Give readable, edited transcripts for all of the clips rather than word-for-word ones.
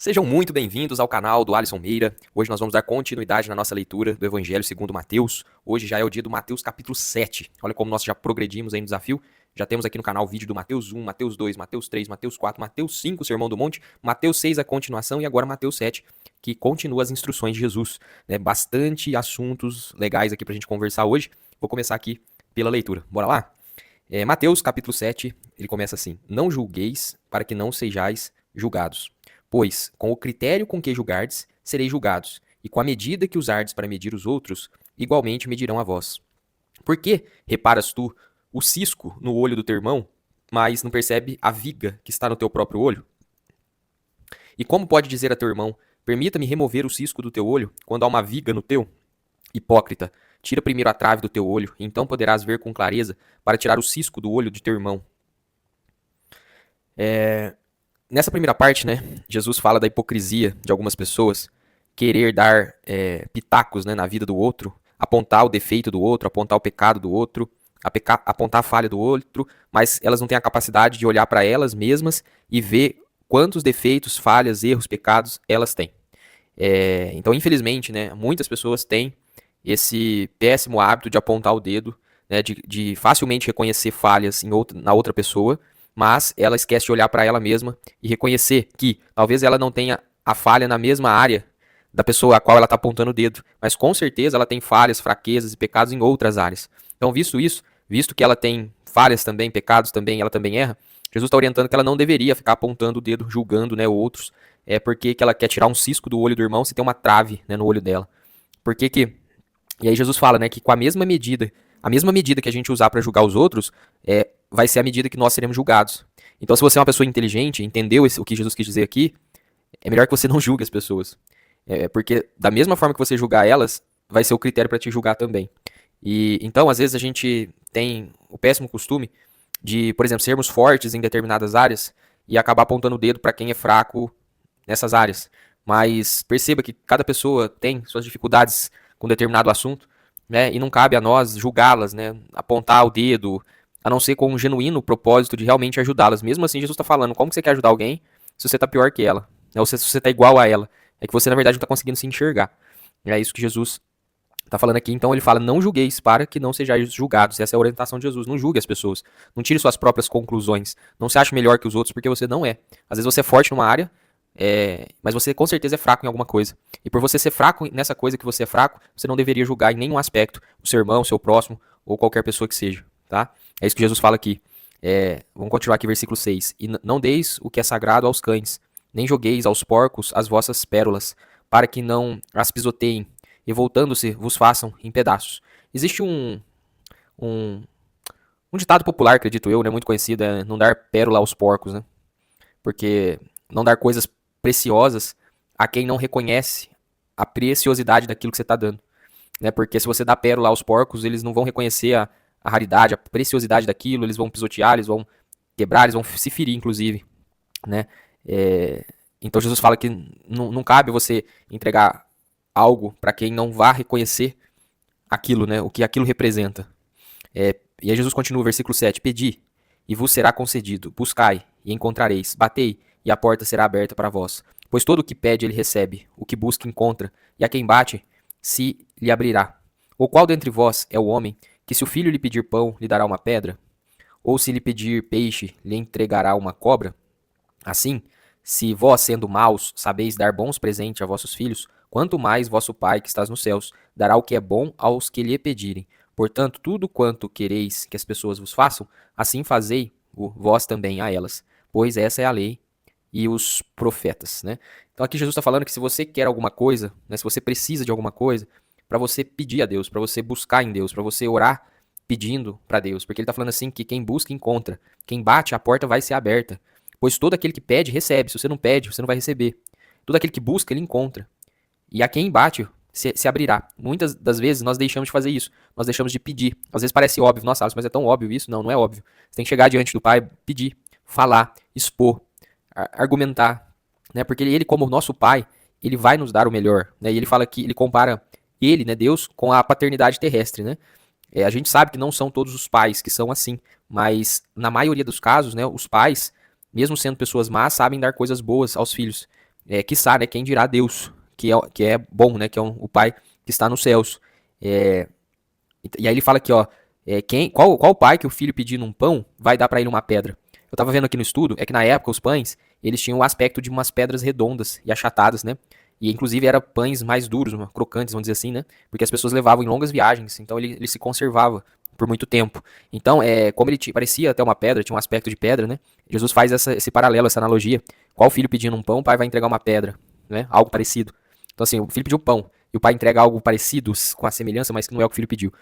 Sejam muito bem-vindos ao canal do Alisson Meira. Hoje nós vamos dar continuidade na nossa leitura do Evangelho segundo Mateus. Hoje já é o dia do Mateus capítulo 7. Olha como nós já progredimos aí no desafio. Já temos aqui no canal vídeo do Mateus 1, Mateus 2, Mateus 3, Mateus 4, Mateus 5, Sermão do Monte, Mateus 6 a continuação e agora Mateus 7, que continua as instruções de Jesus. Bastante assuntos legais aqui pra gente conversar hoje. Vou começar aqui pela leitura. Bora lá? Mateus capítulo 7, ele começa assim: Não julgueis para que não sejais julgados. Pois, com o critério com que julgardes, sereis julgados, e com a medida que usardes para medir os outros, igualmente medirão a vós. Por que reparas tu o cisco no olho do teu irmão, mas não percebe a viga que está no teu próprio olho? E como pode dizer a teu irmão: permita-me remover o cisco do teu olho, quando há uma viga no teu? Hipócrita, tira primeiro a trave do teu olho, e então poderás ver com clareza para tirar o cisco do olho de teu irmão. Nessa primeira parte, Jesus fala da hipocrisia de algumas pessoas querer dar pitacos, na vida do outro, apontar o defeito do outro, apontar o pecado do outro, apontar a falha do outro, mas elas não têm a capacidade de olhar para elas mesmas e ver quantos defeitos, falhas, erros, pecados elas têm. Então, infelizmente, muitas pessoas têm esse péssimo hábito de apontar o dedo, de facilmente reconhecer falhas na outra pessoa, mas ela esquece de olhar para ela mesma e reconhecer que talvez ela não tenha a falha na mesma área da pessoa a qual ela está apontando o dedo, mas com certeza ela tem falhas, fraquezas e pecados em outras áreas. Então, visto que ela tem falhas também, pecados também, ela também erra, Jesus está orientando que ela não deveria ficar apontando o dedo, julgando outros, porque que ela quer tirar um cisco do olho do irmão se tem uma trave no olho dela. E aí Jesus fala que com a mesma medida que a gente usar para julgar os outros, vai ser a medida que nós seremos julgados. Então, se você é uma pessoa inteligente, entendeu o que Jesus quis dizer aqui, é melhor que você não julgue as pessoas. Porque da mesma forma que você julgar elas, vai ser o critério para te julgar também. E então, às vezes, a gente tem o péssimo costume de, por exemplo, sermos fortes em determinadas áreas e acabar apontando o dedo para quem é fraco nessas áreas. Mas perceba que cada pessoa tem suas dificuldades com determinado assunto, e não cabe a nós julgá-las, apontar o dedo, a não ser com um genuíno propósito de realmente ajudá-las. Mesmo assim, Jesus está falando, como que você quer ajudar alguém se você está pior que ela? Ou se você está igual a ela? É que você, na verdade, não está conseguindo se enxergar. É isso que Jesus está falando aqui. Então, ele fala, não julgueis para que não sejais julgados. Essa é a orientação de Jesus. Não julgue as pessoas. Não tire suas próprias conclusões. Não se ache melhor que os outros, porque você não é. Às vezes você é forte numa área, mas você com certeza é fraco em alguma coisa. E por você ser fraco nessa coisa que você é fraco, você não deveria julgar em nenhum aspecto o seu irmão, o seu próximo, ou qualquer pessoa que seja. Tá? É isso que Jesus fala aqui. Vamos continuar aqui, versículo 6. E não deis o que é sagrado aos cães, nem jogueis aos porcos as vossas pérolas, para que não as pisoteiem, e voltando-se vos façam em pedaços. Existe um ditado popular, acredito eu, muito conhecido, é não dar pérola aos porcos, porque não dar coisas preciosas a quem não reconhece a preciosidade daquilo que você está dando. Porque se você dá pérola aos porcos, eles não vão reconhecer a raridade, a preciosidade daquilo, eles vão pisotear, eles vão quebrar, eles vão se ferir, inclusive. Então Jesus fala que não cabe você entregar algo para quem não vá reconhecer aquilo, o que aquilo representa. E aí Jesus continua, versículo 7, Pedi, e vos será concedido, buscai, e encontrareis, batei, e a porta será aberta para vós. Pois todo o que pede ele recebe, o que busca encontra, e a quem bate se lhe abrirá. Ou qual dentre vós é o homem que se o filho lhe pedir pão, lhe dará uma pedra? Ou se lhe pedir peixe, lhe entregará uma cobra? Assim, se vós, sendo maus, sabeis dar bons presentes a vossos filhos, quanto mais vosso Pai, que estás nos céus, dará o que é bom aos que lhe pedirem. Portanto, tudo quanto quereis que as pessoas vos façam, assim fazei vós também a elas. Pois essa é a lei e os profetas. Então aqui Jesus está falando que se você quer alguma coisa, se você precisa de alguma coisa, para você pedir a Deus, para você buscar em Deus, para você orar pedindo para Deus. Porque ele está falando assim que quem busca, encontra. Quem bate, a porta vai ser aberta. Pois todo aquele que pede, recebe. Se você não pede, você não vai receber. Todo aquele que busca, ele encontra. E a quem bate, se abrirá. Muitas das vezes nós deixamos de fazer isso. Nós deixamos de pedir. Às vezes parece óbvio. Nossa, mas é tão óbvio isso? Não, não é óbvio. Você tem que chegar diante do Pai, pedir, falar, expor, argumentar. Porque ele, como nosso Pai, ele vai nos dar o melhor. E ele fala que ele compara ele, Deus, com a paternidade terrestre. A gente sabe que não são todos os pais que são assim. Mas na maioria dos casos, os pais, mesmo sendo pessoas más, sabem dar coisas boas aos filhos. quiçá, né, quem dirá Deus, que é bom, né, que é o Pai que está nos céus. É, e aí ele fala aqui, ó, qual pai que o filho pedindo um pão vai dar para ele uma pedra? Eu tava vendo aqui no estudo, é que na época os pães, eles tinham o aspecto de umas pedras redondas e achatadas, né? E inclusive eram pães mais duros, crocantes, vamos dizer assim, né? Porque as pessoas levavam em longas viagens, então ele se conservava por muito tempo. Então, como ele parecia até uma pedra, tinha um aspecto de pedra, né? Jesus faz esse paralelo, essa analogia. Qual filho pedindo um pão, o pai vai entregar uma pedra, né? Algo parecido. Então, assim, o filho pediu pão e o pai entrega algo parecido, com a semelhança, mas que não é o que o filho pediu.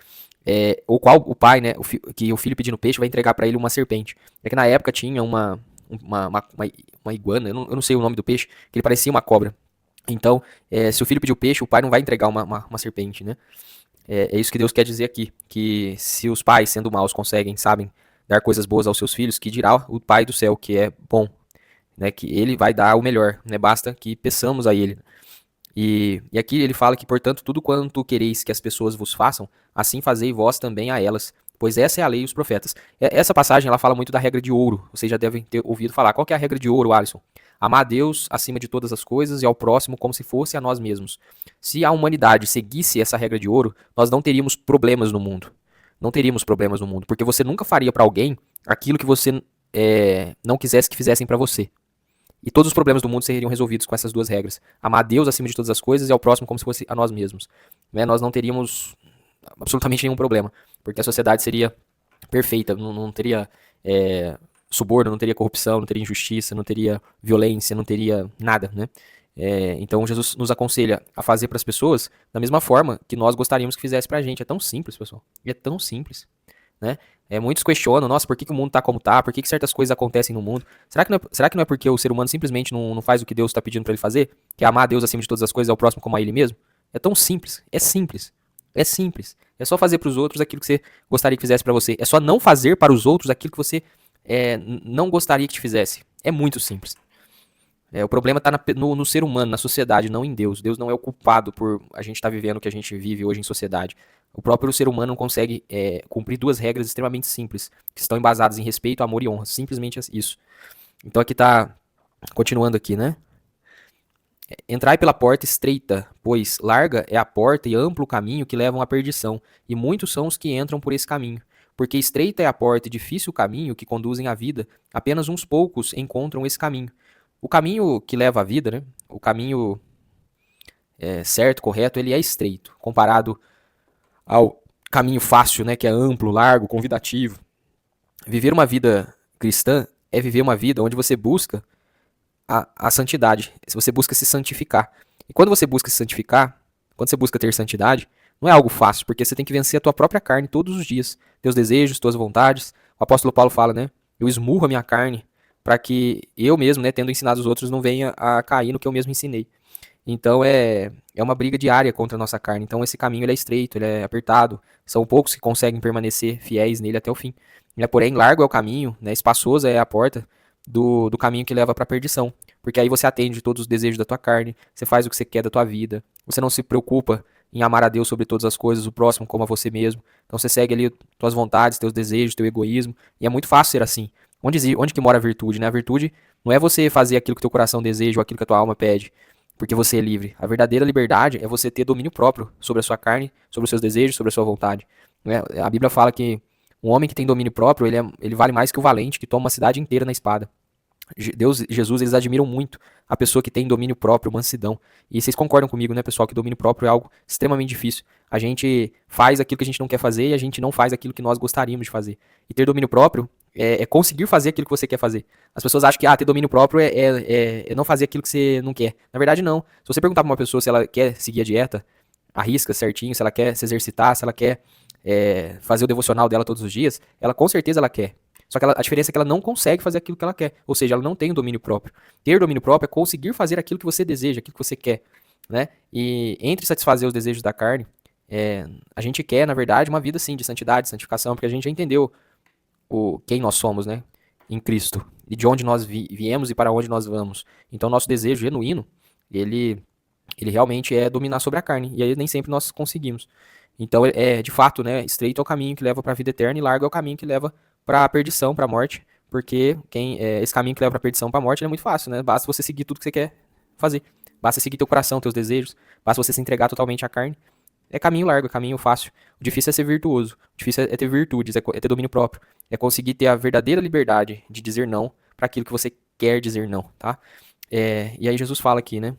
Ou qual o pai, né, que o filho pedindo peixe vai entregar para ele uma serpente. É que na época tinha uma iguana, eu não sei o nome do peixe, que ele parecia uma cobra. Então, se o filho pediu peixe, o pai não vai entregar uma serpente, né? É isso que Deus quer dizer aqui, que se os pais, sendo maus, sabem dar coisas boas aos seus filhos, que dirá o pai do céu, que é bom, né, que ele vai dar o melhor, né, basta que peçamos a ele. E aqui ele fala que, portanto, tudo quanto quereis que as pessoas vos façam, assim fazei vós também a elas, pois essa é a lei e os profetas. Essa passagem ela fala muito da regra de ouro. Vocês já devem ter ouvido falar. Qual que é a regra de ouro, Alisson? Amar a Deus acima de todas as coisas e ao próximo como se fosse a nós mesmos. Se a humanidade seguisse essa regra de ouro, nós não teríamos problemas no mundo. Não teríamos problemas no mundo, porque você nunca faria para alguém aquilo que você não quisesse que fizessem para você. E todos os problemas do mundo seriam resolvidos com essas duas regras. Amar a Deus acima de todas as coisas e ao próximo como se fosse a nós mesmos. Né? Nós não teríamos absolutamente nenhum problema, porque a sociedade seria perfeita, não teria suborno, não teria corrupção, não teria injustiça, não teria violência, não teria nada, né? Então Jesus nos aconselha a fazer para as pessoas da mesma forma que nós gostaríamos que fizesse para a gente. É tão simples, pessoal. É tão simples, né? Muitos questionam, nossa, por que o mundo tá como tá? Por que certas coisas acontecem no mundo? Será que não é porque o ser humano simplesmente não faz o que Deus está pedindo para ele fazer? Que é amar a Deus acima de todas as coisas e ao próximo como a ele mesmo? É tão simples. É simples. É simples. É só fazer para os outros aquilo que você gostaria que fizesse para você. É só não fazer para os outros aquilo que você não gostaria que te fizesse. É muito simples. O problema está no ser humano, na sociedade, não em Deus. Deus não é o culpado por a gente estar vivendo o que a gente vive hoje em sociedade. O próprio ser humano não consegue cumprir duas regras extremamente simples, que estão embasadas em respeito, amor e honra. Simplesmente isso. Então aqui está, continuando aqui, né? Entrai pela porta estreita, pois larga é a porta e amplo o caminho que levam à perdição, e muitos são os que entram por esse caminho. Porque estreita é a porta e difícil o caminho que conduzem à vida, apenas uns poucos encontram esse caminho. O caminho que leva à vida, né? O caminho certo, correto, ele é estreito, comparado ao caminho fácil, né? Que é amplo, largo, convidativo. Viver uma vida cristã é viver uma vida onde você busca a santidade, se você busca se santificar. E quando você busca se santificar, quando você busca ter santidade, não é algo fácil, porque você tem que vencer a tua própria carne todos os dias, teus desejos, tuas vontades. O apóstolo Paulo fala, né? Eu esmurro a minha carne para que eu mesmo, né, tendo ensinado os outros, não venha a cair no que eu mesmo ensinei. Então é uma briga diária contra a nossa carne. Então esse caminho ele é estreito, ele é apertado. São poucos que conseguem permanecer fiéis nele até o fim. Porém, largo é o caminho, né, espaçosa é a porta do caminho que leva para a perdição. Porque aí você atende todos os desejos da tua carne, você faz o que você quer da tua vida, você não se preocupa em amar a Deus sobre todas as coisas, o próximo como a você mesmo. Então você segue ali tuas vontades, teus desejos, teu egoísmo. E é muito fácil ser assim. Onde que mora a virtude, né? A virtude não é você fazer aquilo que teu coração deseja ou aquilo que a tua alma pede, porque você é livre. A verdadeira liberdade é você ter domínio próprio sobre a sua carne, sobre os seus desejos, sobre a sua vontade. Né? A Bíblia fala que um homem que tem domínio próprio, ele vale mais que o valente que toma uma cidade inteira na espada. Deus e Jesus, eles admiram muito a pessoa que tem domínio próprio, mansidão. E vocês concordam comigo, né, pessoal, que domínio próprio é algo extremamente difícil. A gente faz aquilo que a gente não quer fazer e a gente não faz aquilo que nós gostaríamos de fazer. E ter domínio próprio é conseguir fazer aquilo que você quer fazer. As pessoas acham que ter domínio próprio é não fazer aquilo que você não quer. Na verdade, não. Se você perguntar pra uma pessoa se ela quer seguir a dieta, arrisca certinho, se ela quer se exercitar, se ela quer fazer o devocional dela todos os dias, ela com certeza ela quer. Só que a diferença é que ela não consegue fazer aquilo que ela quer. Ou seja, ela não tem o domínio próprio. Ter domínio próprio é conseguir fazer aquilo que você deseja, aquilo que você quer. Né? E entre satisfazer os desejos da carne, a gente quer, na verdade, uma vida sim de santidade, santificação, porque a gente já entendeu quem nós somos, né? Em Cristo. E de onde nós viemos e para onde nós vamos. Então, nosso desejo genuíno, ele realmente é dominar sobre a carne. E aí nem sempre nós conseguimos. Então, de fato, né? Estreito é o caminho que leva para a vida eterna e largo é o caminho que leva para a perdição, para a morte, porque esse caminho que leva para a perdição, para a morte, é muito fácil, né? Basta você seguir tudo que você quer fazer. Basta seguir teu coração, teus desejos, basta você se entregar totalmente à carne. É caminho largo, é caminho fácil. O difícil é ser virtuoso, o difícil é ter virtudes, é ter domínio próprio. É conseguir ter a verdadeira liberdade de dizer não para aquilo que você quer dizer não, tá? E aí Jesus fala aqui, né?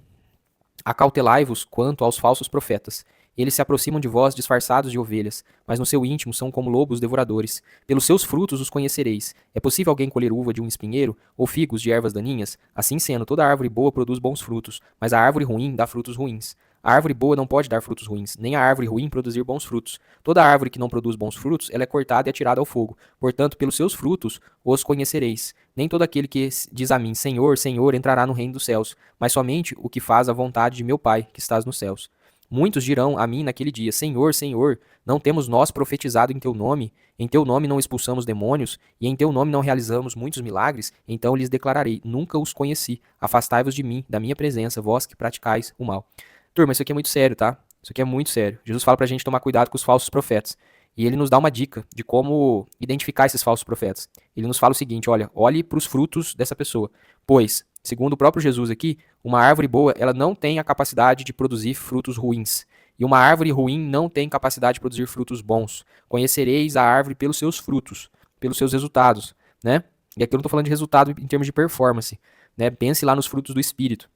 Acautelai-vos quanto aos falsos profetas. Eles se aproximam de vós disfarçados de ovelhas, mas no seu íntimo são como lobos devoradores. Pelos seus frutos os conhecereis. É possível alguém colher uva de um espinheiro, ou figos de ervas daninhas? Assim sendo, toda árvore boa produz bons frutos, mas a árvore ruim dá frutos ruins. A árvore boa não pode dar frutos ruins, nem a árvore ruim produzir bons frutos. Toda árvore que não produz bons frutos, ela é cortada e atirada ao fogo. Portanto, pelos seus frutos os conhecereis. Nem todo aquele que diz a mim, Senhor, Senhor, entrará no reino dos céus, mas somente o que faz a vontade de meu Pai, que estás nos céus. Muitos dirão a mim naquele dia, Senhor, Senhor, não temos nós profetizado em teu nome? Em teu nome não expulsamos demônios? E em teu nome não realizamos muitos milagres? Então lhes declararei, nunca os conheci. Afastai-vos de mim, da minha presença, vós que praticais o mal. Turma, isso aqui é muito sério, tá? Isso aqui é muito sério. Jesus fala pra gente tomar cuidado com os falsos profetas. E ele nos dá uma dica de como identificar esses falsos profetas. Ele nos fala o seguinte, olha, olhe para os frutos dessa pessoa. Pois, segundo o próprio Jesus aqui, uma árvore boa, ela não tem a capacidade de produzir frutos ruins. E uma árvore ruim não tem capacidade de produzir frutos bons. Conhecereis a árvore pelos seus frutos, pelos seus resultados, né? E aqui eu não estou falando de resultado em termos de performance, né? Pense lá nos frutos do Espírito.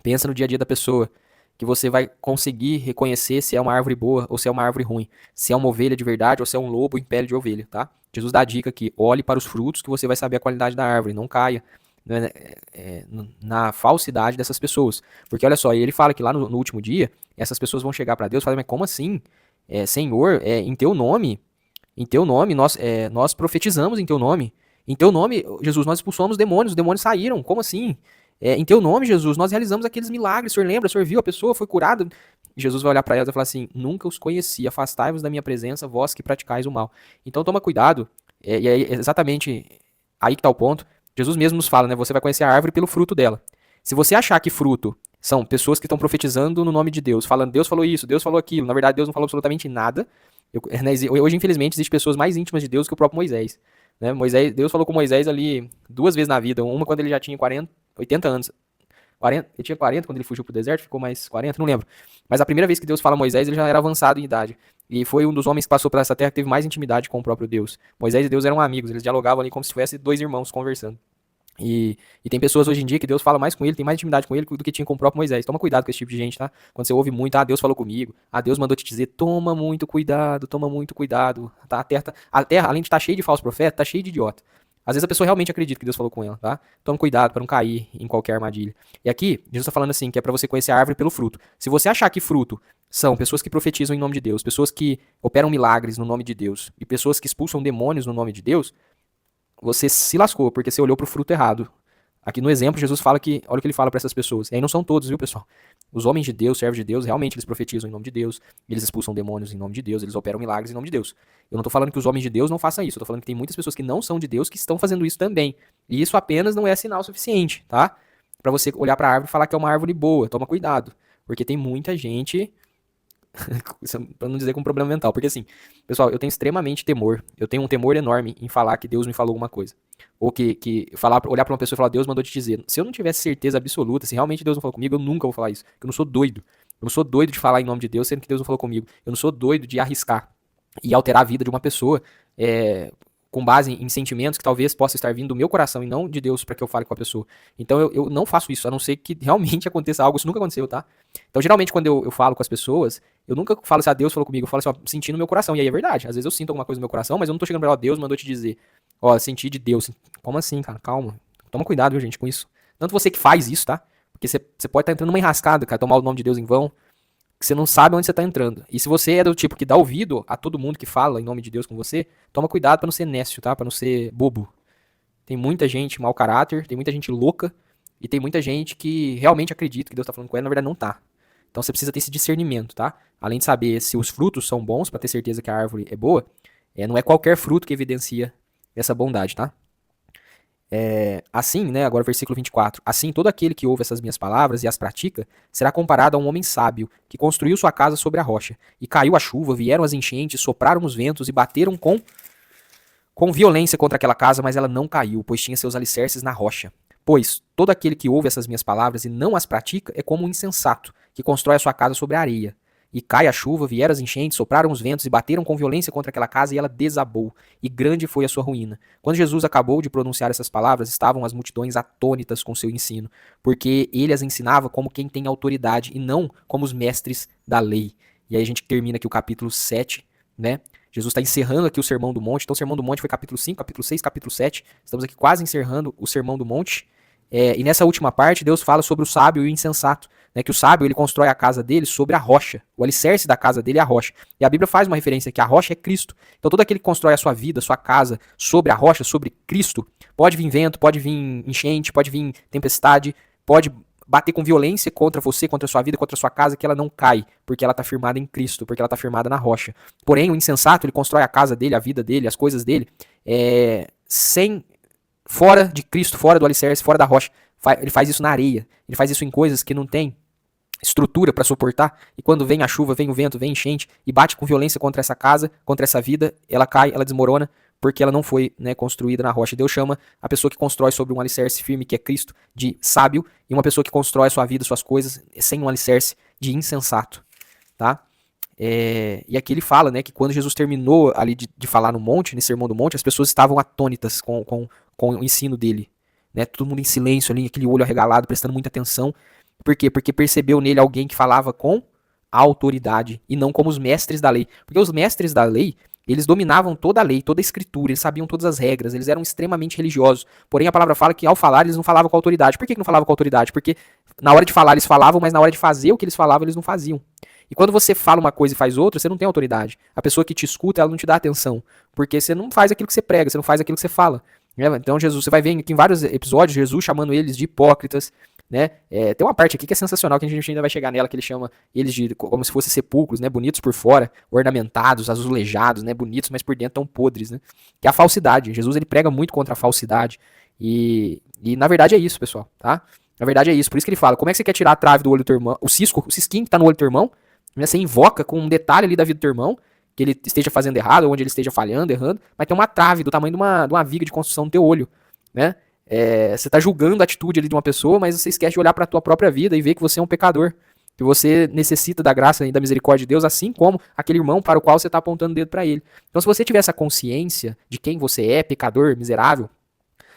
Pensa no dia a dia da pessoa, que você vai conseguir reconhecer se é uma árvore boa ou se é uma árvore ruim, se é uma ovelha de verdade ou se é um lobo em pele de ovelha, tá? Jesus dá a dica aqui, olhe para os frutos que você vai saber a qualidade da árvore, não caia na falsidade dessas pessoas. Porque olha só, ele fala que lá no último dia, essas pessoas vão chegar para Deus e falar, mas como assim? Senhor, em teu nome nós profetizamos em teu nome. Em teu nome, Jesus, nós expulsamos demônios, os demônios saíram, como assim? Em teu nome, Jesus, nós realizamos aqueles milagres, o senhor lembra, o senhor viu a pessoa, foi curada. Jesus vai olhar para elas e falar assim, nunca os conheci, afastai-vos da minha presença, vós que praticais o mal. Então toma cuidado, e é exatamente aí que está o ponto. Jesus mesmo nos fala, né, você vai conhecer a árvore pelo fruto dela. Se você achar que fruto são pessoas que estão profetizando no nome de Deus, falando, Deus falou isso, Deus falou aquilo, na verdade Deus não falou absolutamente nada. Hoje, infelizmente, existem pessoas mais íntimas de Deus que o próprio Moisés. Né? Deus falou com Moisés ali 2 vezes na vida, uma quando ele já tinha 80 anos. 40, ele tinha 40 quando ele fugiu pro deserto, ficou mais 40, não lembro. Mas a primeira vez que Deus fala a Moisés, ele já era avançado em idade. E foi um dos homens que passou por essa terra que teve mais intimidade com o próprio Deus. Moisés e Deus eram amigos, eles dialogavam ali como se fossem 2 irmãos conversando. E tem pessoas hoje em dia que Deus fala mais com ele, tem mais intimidade com ele do que tinha com o próprio Moisés. Toma cuidado com esse tipo de gente, tá? Quando você ouve muito, Deus falou comigo, Deus mandou te dizer, toma muito cuidado, tá? A terra, além de estar cheia de falsos profetas, tá cheia de idiota. Às vezes a pessoa realmente acredita que Deus falou com ela, tá? Toma cuidado para não cair em qualquer armadilha. E aqui, Jesus está falando assim, que é para você conhecer a árvore pelo fruto. Se você achar que fruto são pessoas que profetizam em nome de Deus, pessoas que operam milagres no nome de Deus, e pessoas que expulsam demônios no nome de Deus, você se lascou, porque você olhou pro fruto errado. Aqui no exemplo, Jesus fala que, olha o que ele fala para essas pessoas. E aí não são todos, viu, pessoal? Os homens de Deus, servos de Deus, realmente eles profetizam em nome de Deus, eles expulsam demônios em nome de Deus, eles operam milagres em nome de Deus. Eu não tô falando que os homens de Deus não façam isso, eu tô falando que tem muitas pessoas que não são de Deus que estão fazendo isso também. E isso apenas não é sinal suficiente, tá? Para você olhar para a árvore e falar que é uma árvore boa. Toma cuidado, porque tem muita gente pra não dizer com problema mental, porque assim, pessoal, eu tenho extremamente temor, eu tenho um temor enorme em falar que Deus me falou alguma coisa, ou olhar pra uma pessoa e falar, Deus mandou te dizer, se eu não tivesse certeza absoluta, se realmente Deus não falou comigo, eu nunca vou falar isso, porque eu não sou doido, de falar em nome de Deus, sendo que Deus não falou comigo, eu não sou doido de arriscar e alterar a vida de uma pessoa, com base em sentimentos que talvez possa estar vindo do meu coração e não de Deus para que eu fale com a pessoa. Então eu não faço isso, a não ser que realmente aconteça algo, isso nunca aconteceu, tá? Então geralmente quando eu falo com as pessoas, eu nunca falo assim, Deus falou comigo, eu falo assim, senti no meu coração, e aí é verdade, às vezes eu sinto alguma coisa no meu coração, mas eu não tô chegando pra ela, Deus mandou te dizer, senti de Deus, como assim, cara, calma, toma cuidado, viu, gente, com isso. Tanto você que faz isso, tá? Porque você pode estar entrando numa enrascada, cara, tomar o nome de Deus em vão, que você não sabe onde você está entrando. E se você é do tipo que dá ouvido a todo mundo que fala em nome de Deus com você, toma cuidado para não ser nécio, tá? Para não ser bobo. Tem muita gente mau caráter, tem muita gente louca, e tem muita gente que realmente acredita que Deus está falando com ela, na verdade não tá. Então você precisa ter esse discernimento, tá? Além de saber se os frutos são bons, para ter certeza que a árvore é boa, não é qualquer fruto que evidencia essa bondade, tá? Assim, né, agora versículo 24, assim todo aquele que ouve essas minhas palavras e as pratica, será comparado a um homem sábio, que construiu sua casa sobre a rocha, e caiu a chuva, vieram as enchentes, sopraram os ventos e bateram com violência contra aquela casa, mas ela não caiu, pois tinha seus alicerces na rocha. Pois todo aquele que ouve essas minhas palavras e não as pratica é como um insensato, que constrói a sua casa sobre a areia. E cai a chuva, vieram as enchentes, sopraram os ventos e bateram com violência contra aquela casa e ela desabou. E grande foi a sua ruína. Quando Jesus acabou de pronunciar essas palavras, estavam as multidões atônitas com seu ensino, porque ele as ensinava como quem tem autoridade e não como os mestres da lei. E aí a gente termina aqui o capítulo 7, né? Jesus está encerrando aqui o Sermão do Monte. Então o Sermão do Monte foi capítulo 5, capítulo 6, capítulo 7. Estamos aqui quase encerrando o Sermão do Monte. E nessa última parte, Deus fala sobre o sábio e o insensato. Né, que o sábio ele constrói a casa dele sobre a rocha. O alicerce da casa dele é a rocha. E a Bíblia faz uma referência que a rocha é Cristo. Então todo aquele que constrói a sua vida, a sua casa sobre a rocha, sobre Cristo, pode vir vento, pode vir enchente, pode vir tempestade, pode bater com violência contra você, contra a sua vida, contra a sua casa, que ela não cai, porque ela está firmada em Cristo, porque ela está firmada na rocha. Porém, o insensato, ele constrói a casa dele, a vida dele, as coisas dele, fora de Cristo, fora do alicerce, fora da rocha. Ele faz isso na areia, ele faz isso em coisas que não tem estrutura para suportar, e quando vem a chuva, vem o vento, vem a enchente, e bate com violência contra essa casa, contra essa vida, ela cai, ela desmorona, porque ela não foi, né, construída na rocha. Deus chama a pessoa que constrói sobre um alicerce firme, que é Cristo, de sábio, e uma pessoa que constrói a sua vida, suas coisas, sem um alicerce, de insensato. Tá? E aqui ele fala, né, que quando Jesus terminou ali de falar no monte, nesse Sermão do Monte, as pessoas estavam atônitas com o ensino dele. Né, todo mundo em silêncio ali, aquele olho arregalado, prestando muita atenção. Por quê? Porque percebeu nele alguém que falava com autoridade e não como os mestres da lei. Porque os mestres da lei, eles dominavam toda a lei, toda a escritura, eles sabiam todas as regras, eles eram extremamente religiosos. Porém, a palavra fala que ao falar eles não falavam com autoridade. Por que não falavam com autoridade? Porque na hora de falar eles falavam, mas na hora de fazer o que eles falavam eles não faziam. E quando você fala uma coisa e faz outra, você não tem autoridade. A pessoa que te escuta, ela não te dá atenção. Porque você não faz aquilo que você prega, você não faz aquilo que você fala. Então Jesus, você vai ver aqui em vários episódios, Jesus chamando eles de hipócritas. Né? Tem uma parte aqui que é sensacional, que a gente ainda vai chegar nela, que ele chama eles de como se fossem sepulcros, né? Bonitos por fora, ornamentados, azulejados, né? Bonitos, mas por dentro tão podres, né? Que é a falsidade. Jesus ele prega muito contra a falsidade. E na verdade é isso, pessoal, tá? Na verdade é isso. Por isso que ele fala, como é que você quer tirar a trave do olho do teu irmão, o cisquinho que tá no olho do teu irmão, né? Você invoca com um detalhe ali da vida do teu irmão, que ele esteja fazendo errado, ou onde ele esteja falhando, errando, mas tem uma trave do tamanho de uma viga de construção no teu olho, né? Você está julgando a atitude ali de uma pessoa, mas você esquece de olhar para a tua própria vida e ver que você é um pecador, que você necessita da graça e da misericórdia de Deus, assim como aquele irmão para o qual você está apontando o dedo para ele. Então, se você tiver essa consciência de quem você é, pecador, miserável,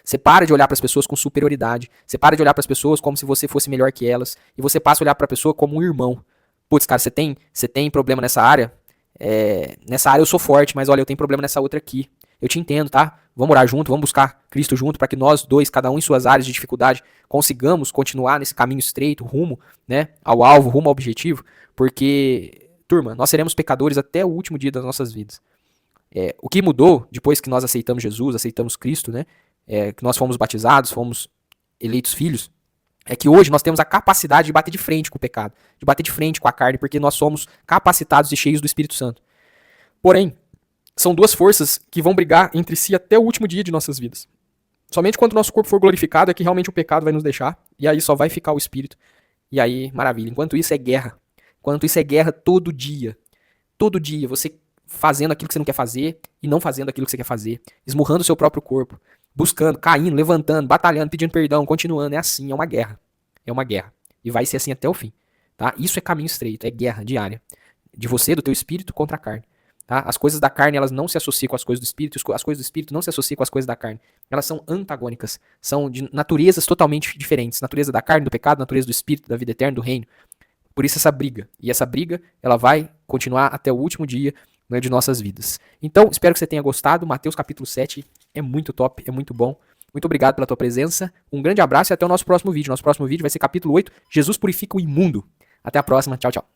você para de olhar para as pessoas com superioridade, você para de olhar para as pessoas como se você fosse melhor que elas, e você passa a olhar para a pessoa como um irmão. Putz, cara, você tem problema nessa área? Nessa área eu sou forte, mas olha, eu tenho problema nessa outra aqui. Eu te entendo, tá? Vamos orar junto, vamos buscar Cristo junto, para que nós dois, cada um em suas áreas de dificuldade, consigamos continuar nesse caminho estreito, rumo, né, ao alvo, rumo ao objetivo, porque, turma, nós seremos pecadores até o último dia das nossas vidas. O que mudou depois que nós aceitamos Jesus, aceitamos Cristo, né, que nós fomos batizados, fomos eleitos filhos, é que hoje nós temos a capacidade de bater de frente com o pecado, de bater de frente com a carne, porque nós somos capacitados e cheios do Espírito Santo. Porém, são duas forças que vão brigar entre si até o último dia de nossas vidas. Somente quando o nosso corpo for glorificado é que realmente o pecado vai nos deixar, e aí só vai ficar o Espírito. E aí, maravilha. Enquanto isso é guerra. Enquanto isso é guerra todo dia. Todo dia, você fazendo aquilo que você não quer fazer e não fazendo aquilo que você quer fazer. Esmurrando o seu próprio corpo. Buscando, caindo, levantando, batalhando, pedindo perdão, continuando. É assim, é uma guerra. É uma guerra. E vai ser assim até o fim. Tá? Isso é caminho estreito, é guerra diária. De você, do teu espírito contra a carne. Tá? As coisas da carne elas não se associam com as coisas do espírito, as coisas do espírito não se associam com as coisas da carne. Elas são antagônicas, são de naturezas totalmente diferentes. Natureza da carne, do pecado, natureza do espírito, da vida eterna, do reino. Por isso essa briga. E essa briga ela vai continuar até o último dia, né, de nossas vidas. Então, espero que você tenha gostado. Mateus capítulo 7 é muito top, é muito bom. Muito obrigado pela tua presença. Um grande abraço e até o nosso próximo vídeo. Nosso próximo vídeo vai ser capítulo 8, Jesus purifica o imundo. Até a próxima. Tchau, tchau.